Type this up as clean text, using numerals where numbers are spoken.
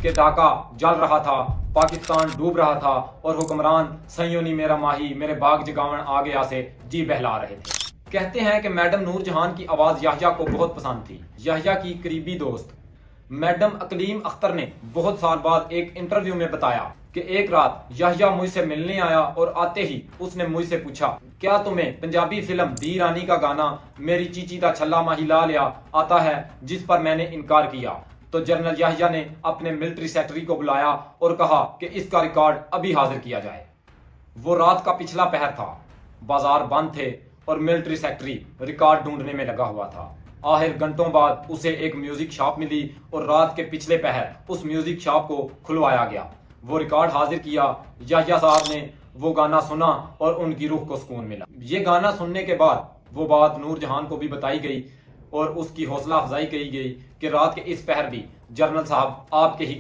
کہ ڈھاکہ جل رہا تھا، پاکستان ڈوب رہا تھا اور حکمران سیونی میرا ماہی میرے باغ جگاون آ گیا سے جی بہلا رہے تھے۔ کہتے ہیں کہ میڈم نور جہان کی آواز یحییٰ کو بہت پسند تھی۔ یحییٰ کی قریبی دوست میڈم اقلیم اختر نے بہت سال بعد ایک انٹرویو میں بتایا کہ ایک رات یحییٰ مجھ سے ملنے آیا اور آتے ہی اس نے مجھ سے پوچھا، کیا تمہیں پنجابی فلم دی رانی کا گانا میری چیچی دا چھلا ماہی لا لیا آتا ہے؟ جس پر میں نے انکار کیا تو جنرل یحییٰ نے اپنے ملٹری سیکرٹری کو بلایا اور کہا کہ اس کا ریکارڈ ابھی حاضر کیا جائے۔ وہ رات کا پچھلا پہر تھا، بازار بند تھے اور ملٹری سیکرٹری ریکارڈ ڈھونڈنے میں لگا ہوا تھا۔ آخر گھنٹوں بعد اسے ایک میوزک شاپ ملی اور رات کے پچھلے پہر اس میوزک شاپ کو کھلوایا گیا۔ وہ ریکارڈ حاضر کیا، یحییٰ صاحب نے وہ گانا سنا اور ان کی روح کو سکون ملا۔ یہ گانا سننے کے بعد وہ بات نور جہان کو بھی بتائی گئی اور اس کی حوصلہ افزائی کی گئی کہ رات کے اس پہر بھی جنرل صاحب آپ کے ہی